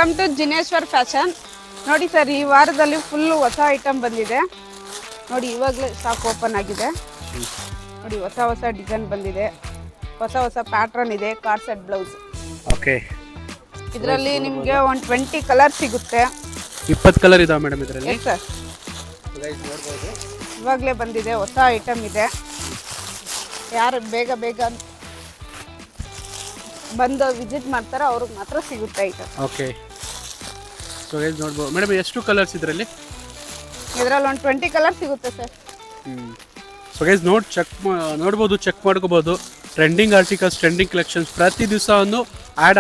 Welcome to Jineshwar fashion. ನೋಡಿ sir, ಈ ವಾರದಲ್ಲಿ ಫುಲ್ ಹೊಸ ಐಟಮ್ ಬಂದಿದೆ. ನೋಡಿ ಇವಾಗಲೇ ಸ್ಟಾಕ್ ಓಪನ್ ಆಗಿದೆ. ನೋಡಿ ಹೊಸ ಹೊಸ ಡಿಸೈನ್ ಬಂದಿದೆ, ಹೊಸ ಹೊಸ ಪ್ಯಾಟ್ರನ್ ಇದೆ. Card set blouse. ಓಕೆ, ಇದರಲ್ಲಿ ನಿಮಗೆ ಒಂದು 20 ಕಲರ್ ಸಿಗುತ್ತೆ. 20 ಕಲರ್ ಇದಾವೆ ಮೇಡಮ್ ಇದರಲ್ಲಿ. ಸರ್ ಇವಾಗಲೇ ಬಂದಿದೆ, ಹೊಸ ಐಟಮ್ ಇದೆ. ಯಾರು ಬೇಗ ಬೇಗ ಬಂದು ವಿಸಿಟ್ ಮಾಡ್ತಾರೋ ಅವ್ರಿಗೆ ಮಾತ್ರ ಸಿಗುತ್ತೆ ಐಟಮ್. ಓಕೆ, ಸೊ ಗೈಸ್ ನೋಡ್ಬೋದು ಮೇಡಮ್, ಎಷ್ಟು ಕಲರ್ಸ್ ಇದರಲ್ಲಿ? ಇದರಲ್ಲಿ ಒಂದು 20 ಕಲರ್ ಸಿಗುತ್ತೆ ಸರ್. ಸೊ ಗೈಸ್ ನೋಡ್ಬೋದು, ಚೆಕ್ ಮಾಡ್ಕೋಬೋದು. ಟ್ರೆಂಡಿಂಗ್ ಆರ್ಟಿಕಲ್ಸ್, ಟ್ರೆಂಡಿಂಗ್ ಕಲೆಕ್ಷನ್ಸ್ ಪ್ರತಿ ದಿವಸ ಒಂದು ಆ್ಯಡ್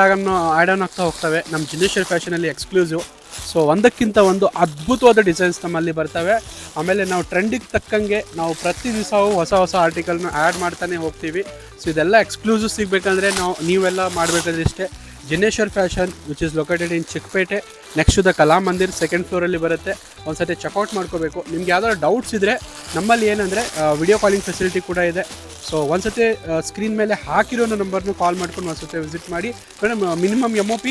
ಆನ್ ಆಗ್ತಾ ಹೋಗ್ತವೆ ನಮ್ಮ ಜಿನೇಶ್ವರ್ ಫ್ಯಾಷನಲ್ಲಿ ಎಕ್ಸ್ಕ್ಲೂಸಿವ್. ಸೊ ಒಂದಕ್ಕಿಂತ ಒಂದು ಅದ್ಭುತವಾದ ಡಿಸೈನ್ಸ್ ನಮ್ಮಲ್ಲಿ ಬರ್ತವೆ. ಆಮೇಲೆ ನಾವು ಟ್ರೆಂಡಿಗೆ ತಕ್ಕಂಗೆ ನಾವು ಪ್ರತಿ ದಿವಸವೂ ಹೊಸ ಹೊಸ ಆರ್ಟಿಕಲ್ನ ಆ್ಯಡ್ ಮಾಡ್ತಾನೆ ಹೋಗ್ತೀವಿ. ಸೊ ಇದೆಲ್ಲ ಎಕ್ಸ್ಕ್ಲೂಸಿವ್ ಸಿಗಬೇಕಂದ್ರೆ ನೀವೆಲ್ಲ ಮಾಡಬೇಕಾದ್ರೆ ಇಷ್ಟೇ. Jineshwar fashion which is located in Chickpet, next to the Kala Mandir, second ಫ್ಲೋರಲ್ಲಿ ಬರುತ್ತೆ. ಒಂದ್ಸತಿ ಚೆಕ್ಔಟ್ ಮಾಡ್ಕೋಬೇಕು. ನಿಮ್ಗೆ ಯಾವ್ದಾದ್ರು ಡೌಟ್ಸ್ ಇದ್ದರೆ ನಮ್ಮಲ್ಲಿ ಏನಂದರೆ ವಿಡಿಯೋ ಕಾಲಿಂಗ್ ಫೆಸಿಲಿಟಿ ಕೂಡ ಇದೆ. ಸೊ ಒಂದ್ಸತಿ ಸ್ಕ್ರೀನ್ ಮೇಲೆ ಹಾಕಿರೋ ನಂಬರ್ನು ಕಾಲ್ ಮಾಡ್ಕೊಂಡು ಒಂದ್ಸತಿ ವಿಸಿಟ್ ಮಾಡಿ. Madam, minimum MOP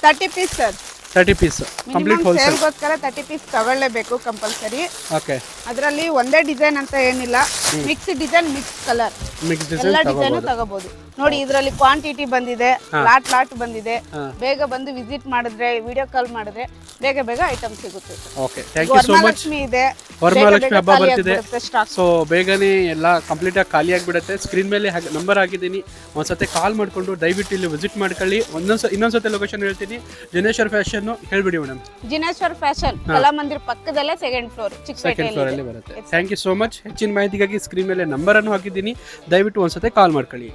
30 piece sir. 30 piece complete wholesale. 30 piece ತಗೊಳ್ಳೇಬೇಕು ಕಂಪಲ್ಸರಿ. ಓಕೆ, ಅದರಲ್ಲಿ ಒಂದೇ ಡಿಸೈನ್ ಅಂತ ಏನಿಲ್ಲ, ಮಿಕ್ಸ್ ಡಿಸೈನ್, ಮಿಕ್ಸ್ ಕಲರ್, ಎಲ್ಲ ಡಿಸೈನ್ ತಗೋಬಹುದು. ನೋಡಿ ಇದರಲ್ಲಿ ಕ್ವಾಂಟಿಟಿ ಬಂದಿದೆ, ಲಾಟ್ ಬಂದಿದೆ. ಬೇಗ ಬಂದು ವಿಸಿಟ್ ಮಾಡಿದ್ರೆ, ವಿಡಿಯೋ ಕಾಲ್ ಮಾಡಿದ್ರೆ ಬೇಗ ಬೇಗ ಐಟಮ್ ಸಿಗುತ್ತೆ. Okay, thank you so much. ಇದೆ, ವರಮಹಾಲಕ್ಷ್ಮಿ ಹಬ್ಬ ಬರ್ತಿದೆ. ಸೊ ಬೇಗನೆ ಎಲ್ಲ ಕಂಪ್ಲೀಟ್ ಆಗಿ ಖಾಲಿ ಆಗಿಬಿಡುತ್ತೆ. ಸ್ಕ್ರೀನ್ ಮೇಲೆ ನಂಬರ್ ಹಾಕಿದ್ದೀನಿ, ಒಂದ್ಸತಿ ಕಾಲ್ ಮಾಡಿಕೊಂಡು ದಯವಿಟ್ಟು ಇಲ್ಲಿ ವಿಸಿಟ್ ಮಾಡ್ಕೊಳ್ಳಿ. ಇನ್ನೊಂದ್ಸತಿ ಲೊಕೇಶನ್ ಹೇಳ್ತೀನಿ. ಜಿನೇಶ್ವರ್ ಫ್ಯಾಷನ್ ಹೇಳ್ಬಿಡಿ ಮೇಡಮ್. ಜಿನೇಶ್ವರ್ ಫ್ಯಾಷನ್ ಕಲಾ ಮಂದಿರ್ ಪಕ್ಕದಲ್ಲೇ ಸೆಕೆಂಡ್ ಫ್ಲೋರ್ ಬರುತ್ತೆ. Thank you so much. ಹೆಚ್ಚಿನ ಮಾಹಿತಿಗಾಗಿ ಸ್ಕ್ರೀನ್ ಮೇಲೆ ನಂಬರ್ ಅನ್ನು ಹಾಕಿದ್ದೀನಿ, ದಯವಿಟ್ಟು ಒಂದ್ಸತಿ ಕಾಲ್ ಮಾಡ್ಕೊಳ್ಳಿ.